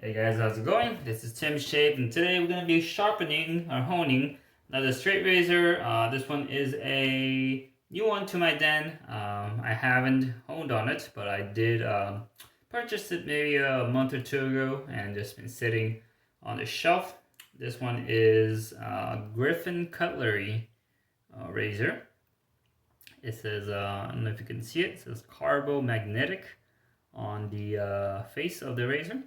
Hey guys, how's it going? This is Tim Shape, and today we're going to be sharpening or honing another straight razor. This one is a new one to my den. I haven't honed on it, but I did purchase it maybe a month or two ago and just been sitting on the shelf. This one is Griffon Cutlery razor. It says, I don't know if you can see it, it says Carbo-Magnetic on the face of the razor.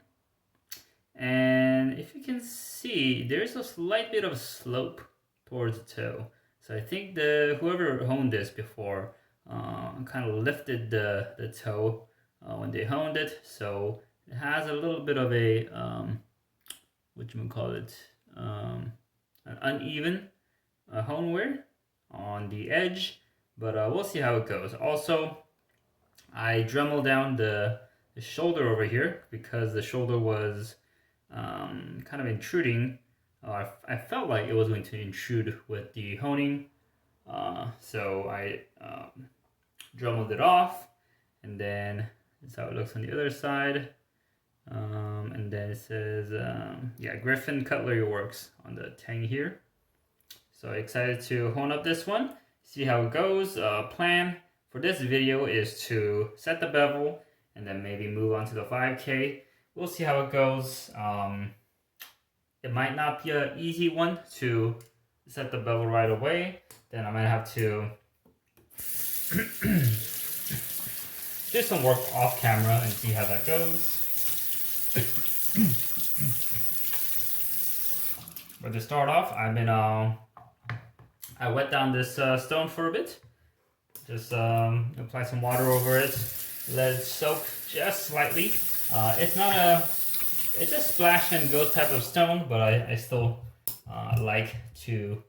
And if you can see, there's a slight bit of slope towards the toe. So I think whoever honed this before kind of lifted the toe when they honed it. So it has a little bit of a, an uneven hone wear on the edge. But we'll see how it goes. Also, I Dremel down the shoulder over here because the shoulder was kind of intruding. I felt like it was going to intrude with the honing, so I Dremeled it off, and then that's how it looks on the other side. And then it says, yeah, Griffon Cutlery Works on the tang here. So excited to hone up this one, see how it goes. Plan for this video is to set the bevel and then maybe move on to the 5K. We'll see how it goes. It might not be an easy one to set the bevel right away. Then I might have to do some work off camera and see how that goes. But to start off, I wet down this stone for a bit. Just apply some water over it, let it soak just slightly. It's a splash and go type of stone, but I still like to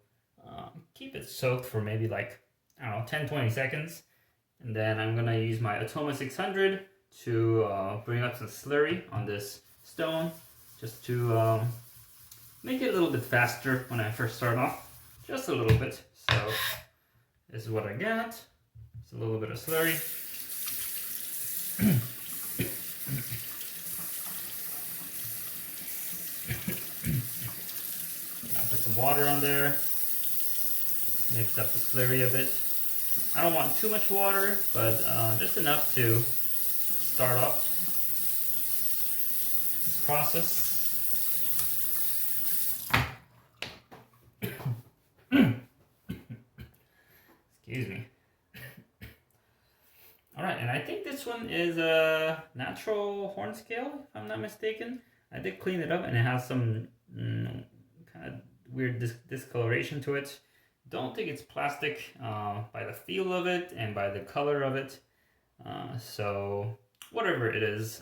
keep it soaked for maybe like, I don't know, 10-20 seconds. And then I'm gonna use my Atoma 600 to bring up some slurry on this stone, just to make it a little bit faster when I first start off, just a little bit. So this is what I got. It's a little bit of slurry. Put some water on there, mix up the slurry a bit. I don't want too much water, but just enough to start off this process. Excuse me. Alright, and I think this one is a natural horn scale, if I'm not mistaken. I did clean it up and it has some kind of weird discoloration to it. Don't think it's plastic by the feel of it and by the color of it. So whatever it is,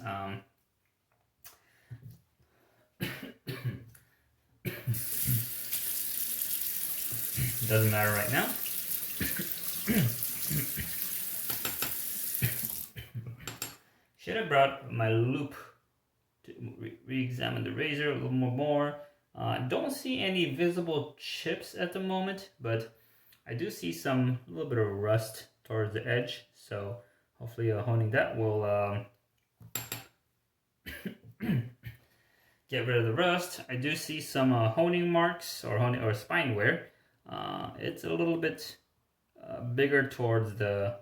doesn't matter right now. Should have brought my loop to re-examine the razor a little more. Don't see any visible chips at the moment, but I do see a little bit of rust towards the edge. So hopefully honing that will get rid of the rust. I do see some honing marks or spine wear. It's a little bit bigger towards the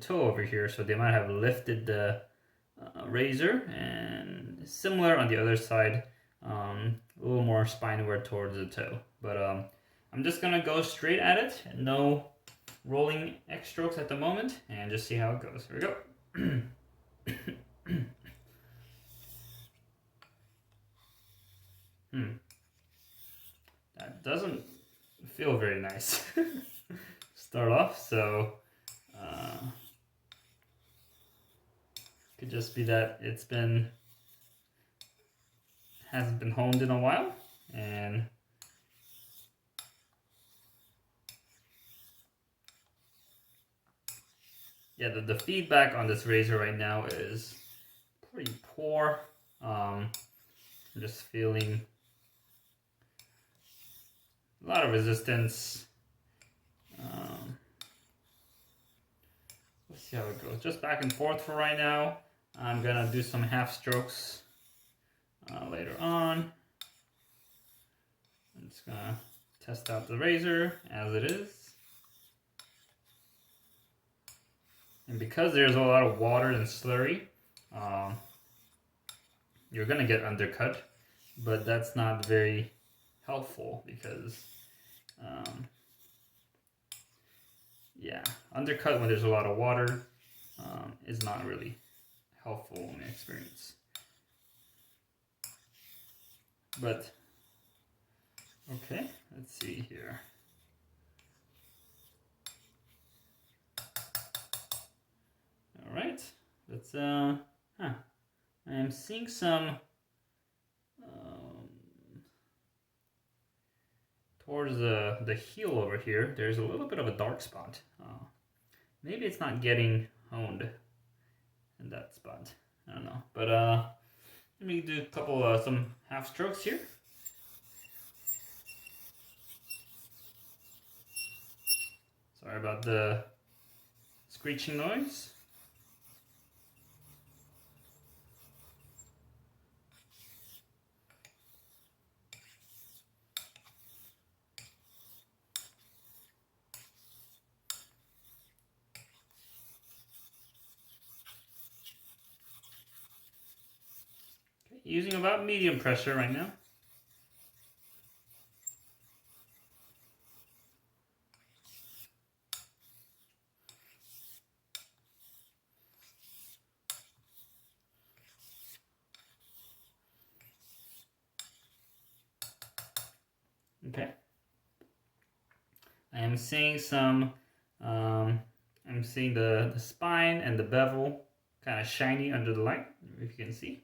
toe over here, so they might have lifted the razor, and similar on the other side. A little more spine wear towards the toe, but I'm just gonna go straight at it, no rolling X strokes at the moment, and just see how it goes. Here we go. That doesn't feel very nice. Start off, so could just be that hasn't been honed in a while, and yeah, the feedback on this razor right now is pretty poor. I'm just feeling a lot of resistance. Let's see how it goes. Just back and forth for right now. I'm gonna do some half strokes later on. I'm just gonna test out the razor as it is. And because there's a lot of water and slurry, you're gonna get undercut, but that's not very helpful because, yeah, undercut when there's a lot of water is not really helpful in my experience. But, okay, let's see here. All right, let's, I am seeing some, towards the heel over here, there's a little bit of a dark spot. Maybe it's not getting honed in that spot. I don't know, but let me do a couple, some half strokes here. Sorry about the screeching noise. Okay, using about medium pressure right now. Okay. I am seeing some, I'm seeing the spine and the bevel kind of shiny under the light, if you can see.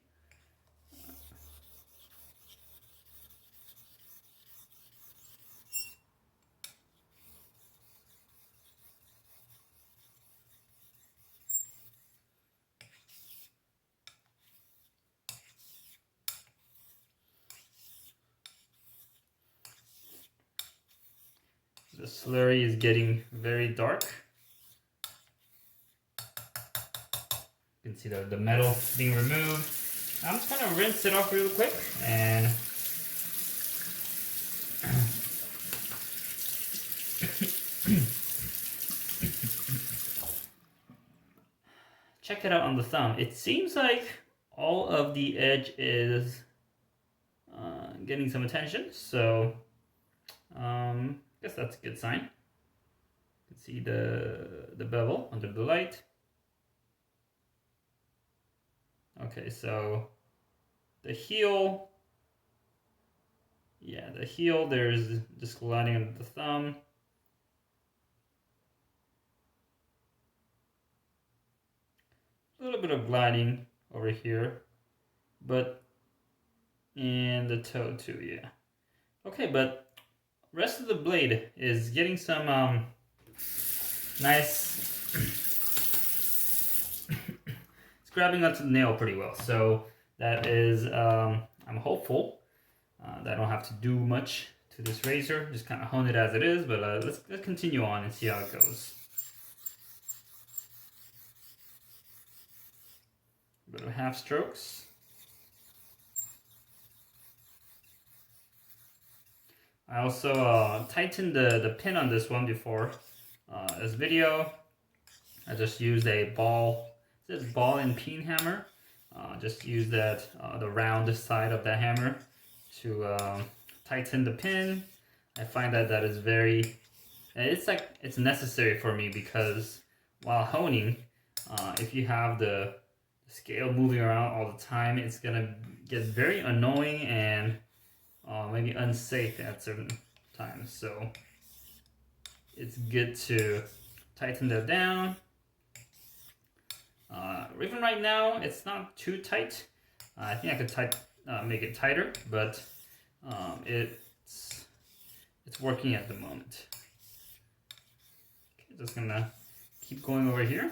The slurry is getting very dark. You can see the metal being removed. I'm just gonna rinse it off real quick and check it out on the thumb. It seems like all of the edge is getting some attention, so I guess that's a good sign. You can see the bevel under the light. Okay, so the heel, yeah, the heel, there's just gliding under the thumb. A little bit of gliding over here, but in the toe too, yeah. Okay, but rest of the blade is getting some nice. It's grabbing onto the nail pretty well, so that is. I'm hopeful that I don't have to do much to this razor. Just kind of hone it as it is, but let's continue on and see how it goes. A bit of half strokes. I also tightened the pin on this one before this video. I just used a ball, it says ball and peen hammer. Just use that, the round side of the hammer to tighten the pin. I find that that is very, it's necessary for me because while honing, if you have the scale moving around all the time, it's gonna get very annoying and maybe unsafe at certain times. So it's good to tighten that down. Even right now, it's not too tight. I think I could make it tighter, but it's working at the moment. Okay, just gonna keep going over here.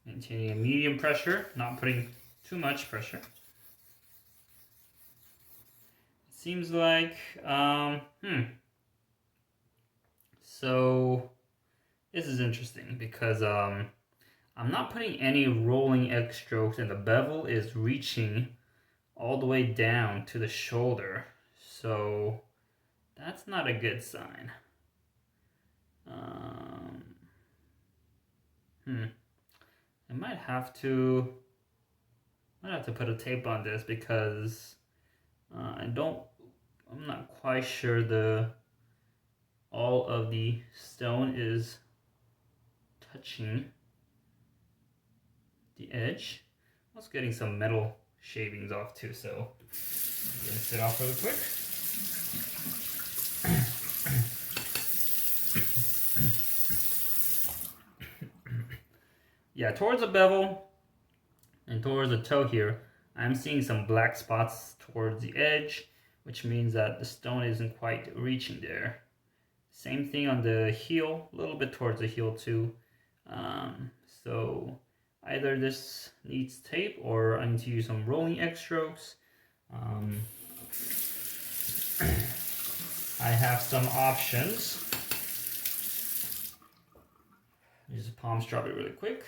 Maintaining a medium pressure, not putting too much pressure. It seems like, so this is interesting because I'm not putting any rolling edge strokes, and the bevel is reaching all the way down to the shoulder. So that's not a good sign. I might have to put a tape on this because I'm not quite sure all of the stone is touching the edge. I was getting some metal shavings off too, so rinse it off really quick. Yeah, towards the bevel and towards the toe here, I'm seeing some black spots towards the edge, which means that the stone isn't quite reaching there. Same thing on the heel, a little bit towards the heel too. So either this needs tape or I need to use some rolling edge strokes. I have some options. Use a palm strap it really quick.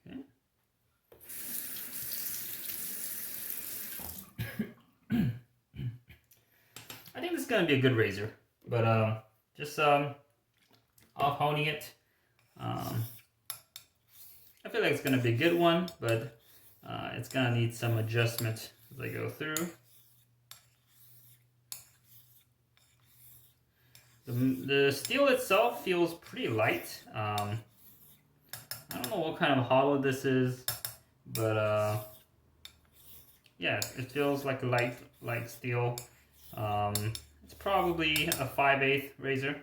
Okay. I think this is gonna be a good razor, but just off honing it. I feel like it's gonna be a good one, but it's gonna need some adjustment as I go through. The steel itself feels pretty light. I don't know what kind of hollow this is, but yeah, it feels like a light steel. It's probably a 5/8 razor.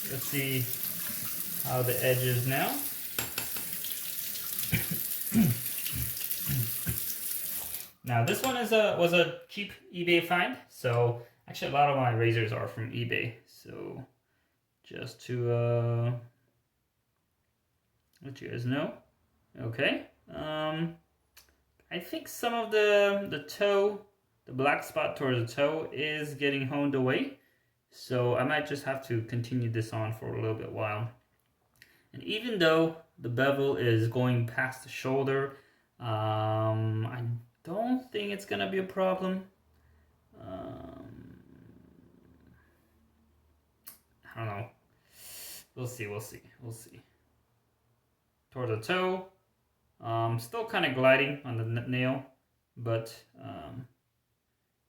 Let's see how the edge is now. Now this one was a cheap eBay find, so actually a lot of my razors are from eBay. So just to let you guys know, okay. I think some of the toe, the black spot towards the toe, is getting honed away. So I might just have to continue this on for a little bit while. And even though the bevel is going past the shoulder, I don't think it's gonna be a problem. I don't know. We'll see. Toward the toe, still kind of gliding on the nail, but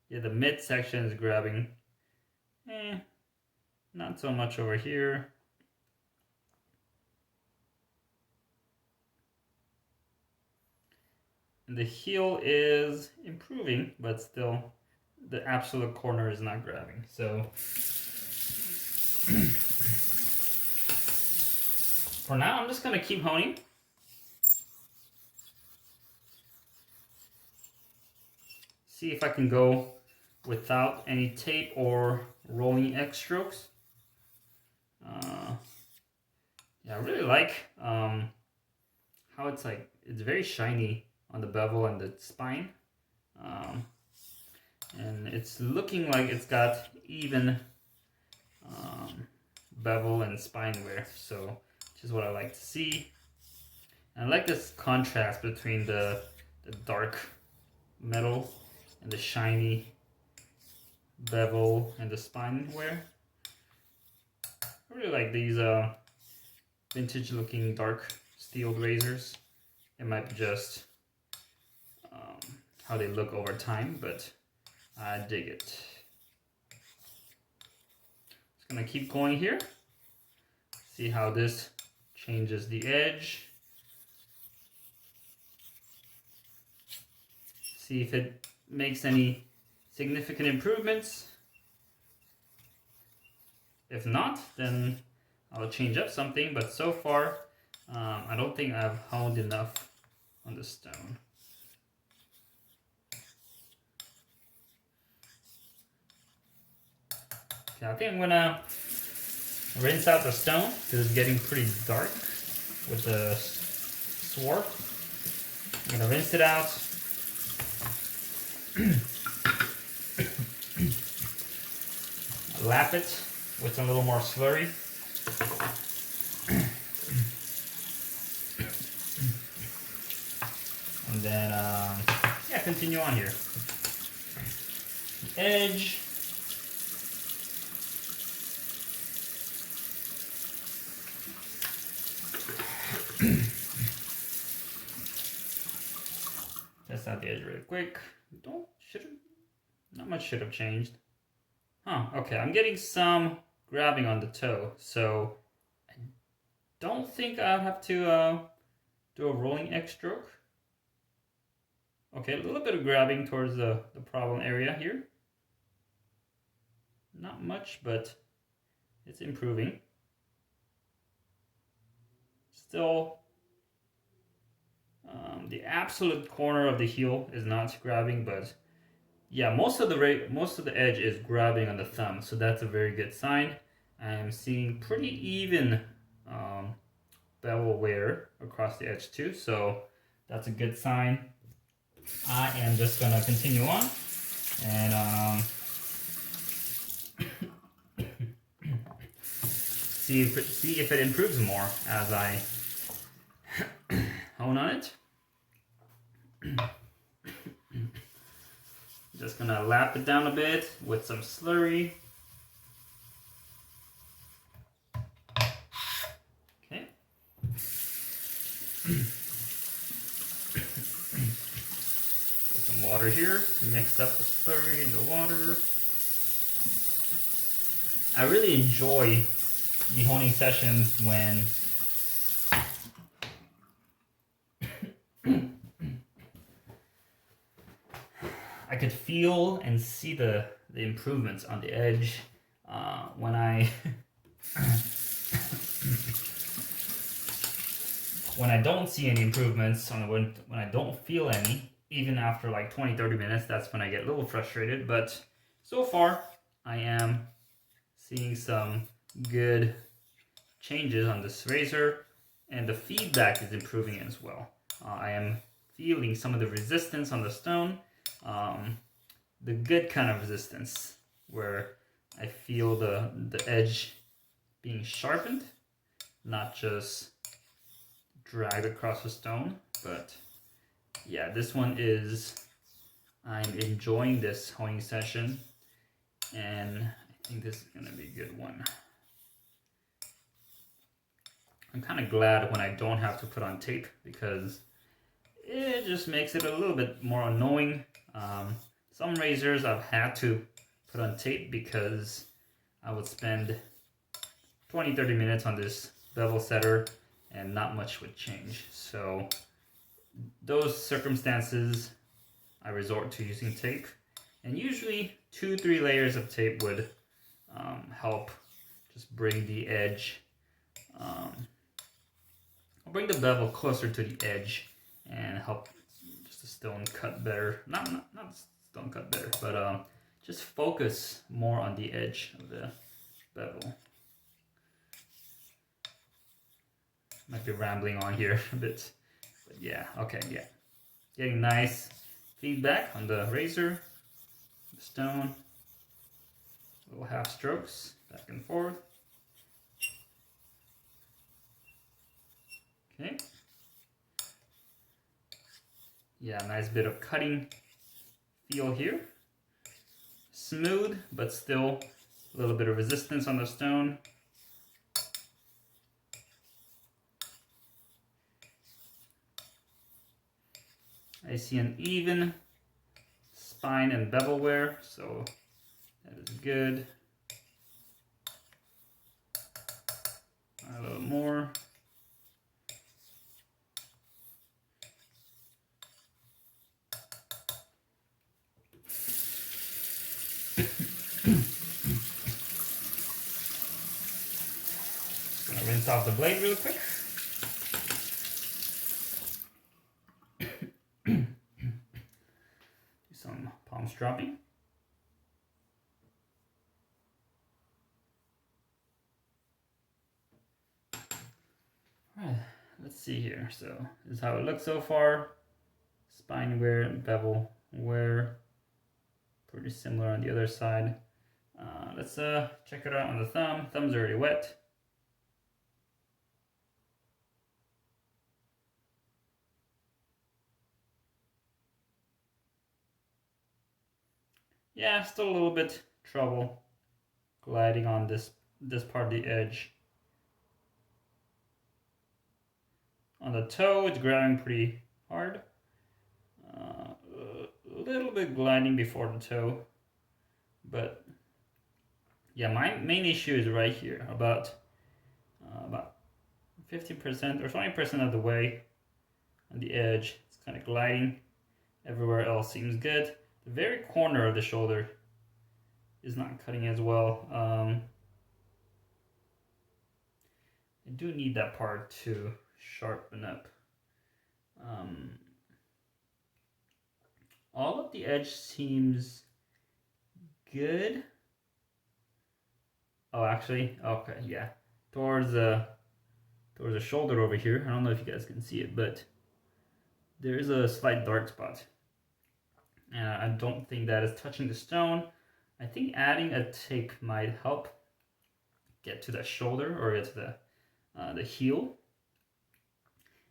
yeah, the midsection is grabbing. Not so much over here. And the heel is improving, but still the absolute corner is not grabbing. So for now, I'm just gonna keep honing. See if I can go without any tape or rolling X strokes. Yeah, I really like how it's very shiny on the bevel and the spine. And it's looking like it's got even bevel and spine wear, so which is what I like to see. And I like this contrast between the dark metal and the shiny bevel and the spine wear. I really like these vintage looking dark steel razors. It might be just how they look over time, but I dig it. Just gonna keep going here. See how this changes the edge. see if it makes any significant improvements. If not, then I'll change up something, but so far I don't think I've honed enough on the stone. Okay, I think I'm gonna rinse out the stone because it's getting pretty dark with the swart. I'm gonna rinse it out. Lap it with a little more slurry. And then, yeah, continue on here. The edge. Test out the edge really quick. Not much should have changed. Huh, okay, I'm getting some grabbing on the toe, so I don't think I'll have to do a rolling X stroke. Okay, a little bit of grabbing towards the problem area here. Not much, but it's improving. Still, the absolute corner of the heel is not grabbing, but yeah, most of the edge is grabbing on the thumb, so that's a very good sign. I'm seeing pretty even bevel wear across the edge too, so that's a good sign. I am just gonna continue on and see if it improves more as I hone on it. Just gonna lap it down a bit with some slurry. Okay. Put some water here. Mix up the slurry and the water. I really enjoy the honing sessions when I could feel and see the improvements on the edge when I when I don't see any improvements, when I don't feel any, even after like 20-30 minutes, that's when I get a little frustrated. But so far I am seeing some good changes on this razor, and the feedback is improving as well. I am feeling some of the resistance on the stone, the good kind of resistance where I feel the edge being sharpened, not just dragged across the stone. But yeah, this one is, I'm enjoying this honing session, and I think this is gonna be a good one. I'm kind of glad when I don't have to put on tape, because it just makes it a little bit more annoying. Some razors I've had to put on tape because I would spend 20-30 minutes on this bevel setter and not much would change. So those circumstances I resort to using tape, and usually 2-3 layers of tape would help just bring the edge, bring the bevel closer to the edge and help just the stone cut better. Not stone cut better, but just focus more on the edge of the bevel. Might be rambling on here a bit, but yeah, okay, yeah. Getting nice feedback on the razor, the stone, little half strokes back and forth. Okay. Yeah, nice bit of cutting feel here. Smooth, but still a little bit of resistance on the stone. I see an even spine and bevel wear, so that is good. A little more. Gonna rinse off the blade real quick. Do some palm stropping. Alright, let's see here. So this is how it looks so far. Spine wear and bevel wear. Pretty similar on the other side. Let's check it out on the thumb. Thumb's already wet. Yeah, still a little bit trouble gliding on this part of the edge. On the toe, it's grabbing pretty hard. A little bit gliding before the toe, but yeah, my main issue is right here, about 50% or 20% of the way on the edge. It's kind of gliding. Everywhere else seems good. The very corner of the shoulder is not cutting as well. I do need that part to sharpen up. All of the edge seems good. Oh, actually, okay, yeah. Towards the shoulder over here. I don't know if you guys can see it, but there is a slight dark spot. I don't think that is touching the stone. I think adding a tape might help get to the shoulder or get to the heel.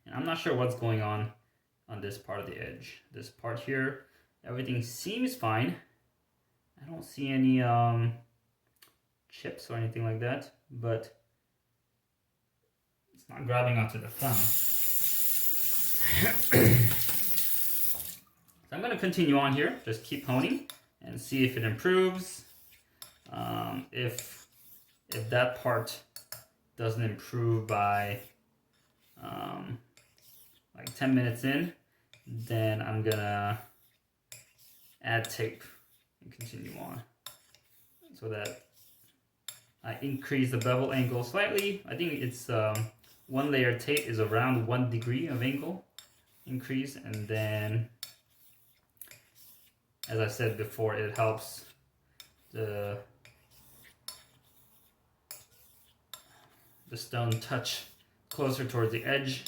And I'm not sure what's going on this part of the edge. This part here, everything seems fine. I don't see any chips or anything like that, but it's not grabbing onto the thumb. So I'm going to continue on here, just keep honing and see if it improves. If that part doesn't improve by like 10 minutes in, then I'm gonna add tape and continue on so that I increase the bevel angle slightly. I think it's one layer tape is around 1 degree of angle increase, and then, as I said before, it helps the stone touch closer towards the edge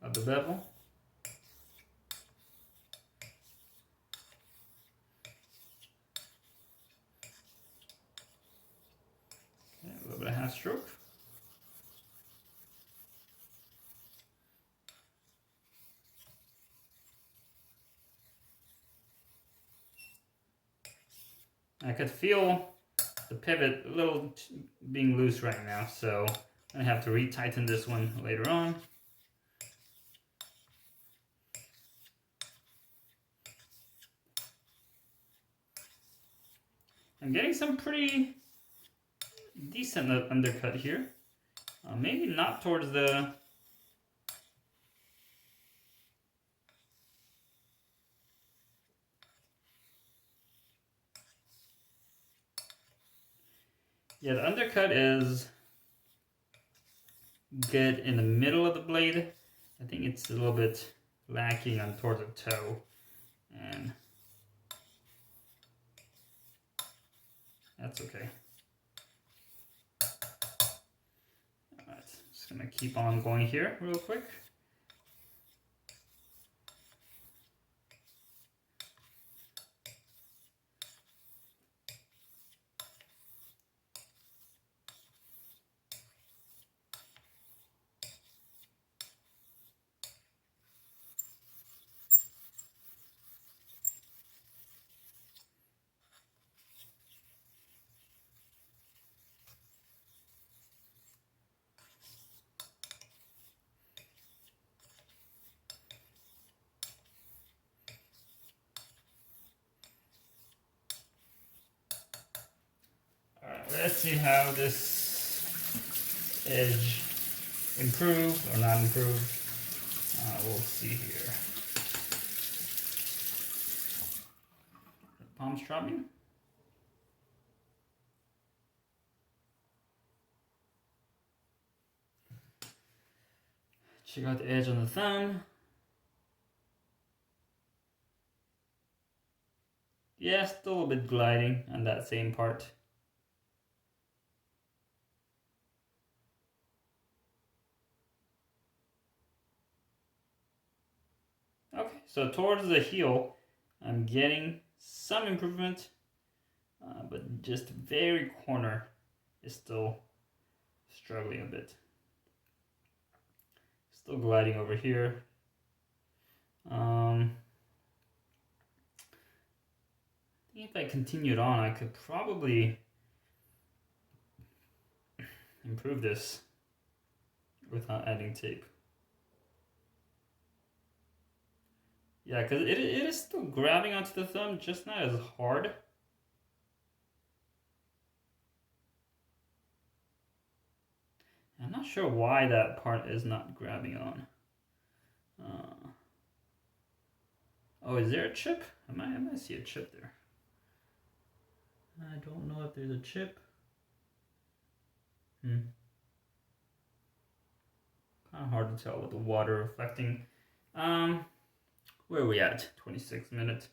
of the bevel. Okay, a little bit of half stroke. I could feel the pivot a little being loose right now, so I'm gonna have to re-tighten this one later on. I'm getting some pretty decent undercut here. Maybe not towards the yeah, the undercut is good in the middle of the blade. I think it's a little bit lacking on towards the toe, and that's okay. Alright, just gonna keep on going here real quick. Let's see how this edge improved or not improved. We'll see here. palm strapping. Check out the edge on the thumb. Yeah, still a little bit gliding on that same part. Okay, so towards the heel, I'm getting some improvement, but just very corner is still struggling a bit. Still gliding over here. I think if I continued on, I could probably improve this without adding tape. Yeah, because it is still grabbing onto the thumb, just not as hard. I'm not sure why that part is not grabbing on. Oh, is there a chip? I might see a chip there. I don't know if there's a chip. Kind of hard to tell with the water reflecting. Where are we at? 26 minutes.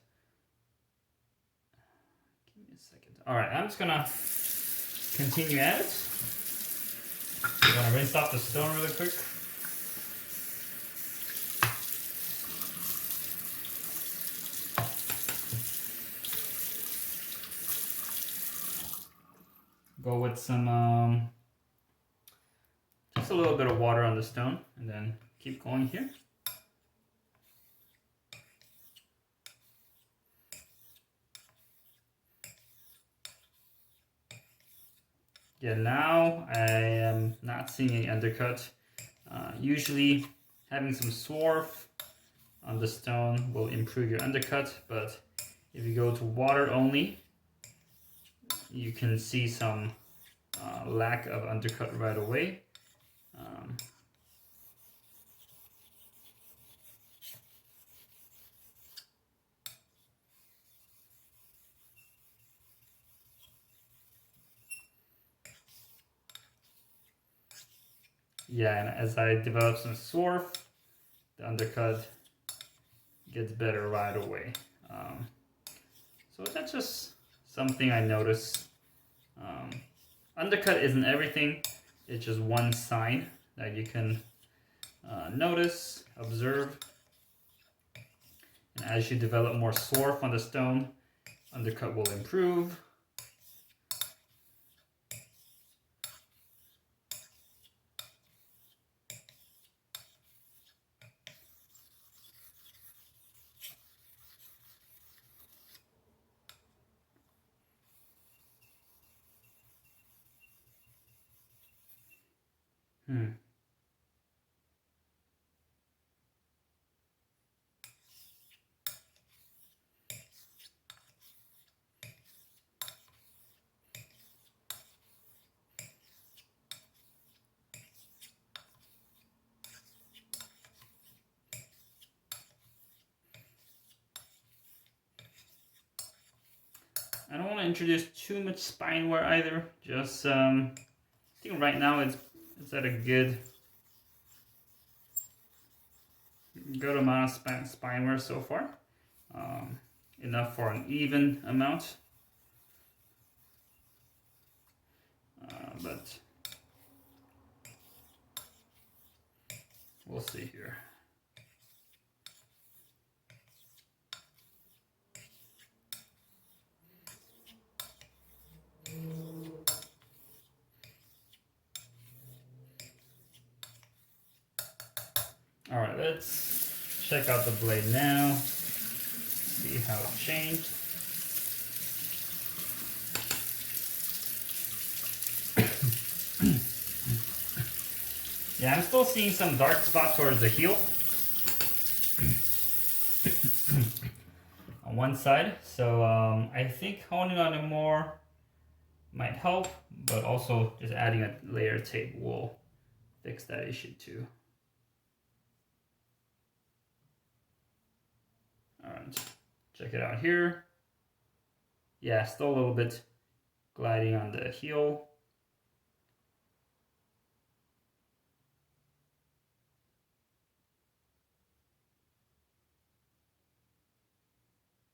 Give me a second. All right, I'm just gonna continue at it. I'm gonna rinse off the stone really quick. Go with some, just a little bit of water on the stone, and then keep going here. Yeah, now I am not seeing any undercut. Usually having some swarf on the stone will improve your undercut, but if you go to water only, you can see some lack of undercut right away. Yeah, and as I develop some swarf, the undercut gets better right away. So that's just something I noticed. Undercut isn't everything. It's just one sign that you can notice, observe. And as you develop more swarf on the stone, undercut will improve. I don't want to introduce too much spine wear either. Just I think right now it's at a good amount of spine wear so far. Enough for an even amount. But we'll see here. All right, let's check out the blade now. See how it changed. Yeah, I'm still seeing some dark spot towards the heel on one side. So I think honing on it more might help, but also just adding a layer of tape will fix that issue too. All right, check it out here. yeah, still a little bit gliding on the heel.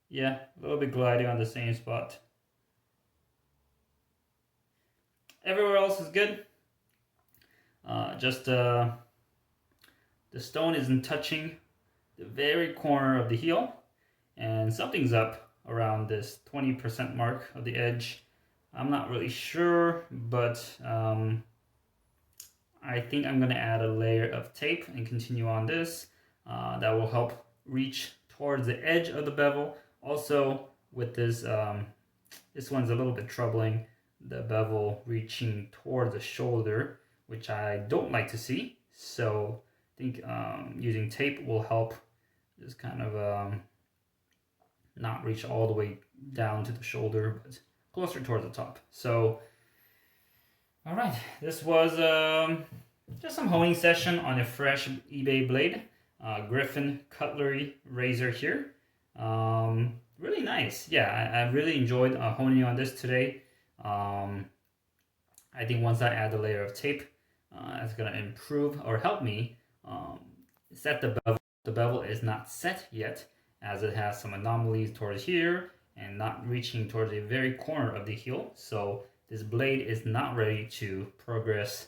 Yeah, a little bit gliding on the same spot. Everywhere else is good. Just the stone isn't touching the very corner of the heel, and something's up around this 20% mark of the edge. I'm not really sure, but I think I'm going to add a layer of tape and continue on this. That will help reach towards the edge of the bevel. Also, with this, this one's a little bit troubling, the bevel reaching towards the shoulder, which I don't like to see. So I think using tape will help just kind of not reach all the way down to the shoulder, but closer towards the top. So, all right, this was just some honing session on a fresh eBay blade, Griffon Cutlery razor here. Really nice. Yeah, I really enjoyed honing on this today. I think once I add a layer of tape, it's gonna improve or help me set the bevel. The bevel is not set yet, as it has some anomalies towards here and not reaching towards the very corner of the heel. So this blade is not ready to progress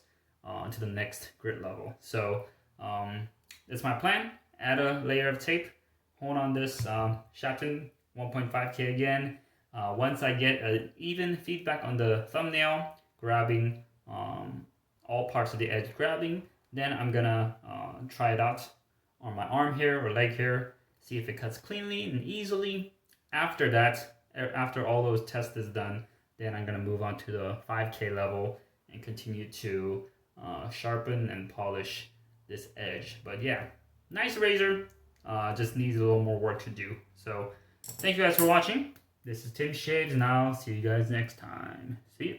to the next grit level. So that's my plan. Add a layer of tape, hone on this Shapton 1.5K again. Once I get an even feedback on the thumbnail, grabbing all parts of the edge grabbing, then I'm gonna try it out on my arm here or leg here, see if it cuts cleanly and easily. After that, after all those tests is done, then I'm gonna move on to the 5K level and continue to sharpen and polish this edge. But yeah, nice razor, just needs a little more work to do. So thank you guys for watching. This is Tim Shaves, and I'll see you guys next time. See you.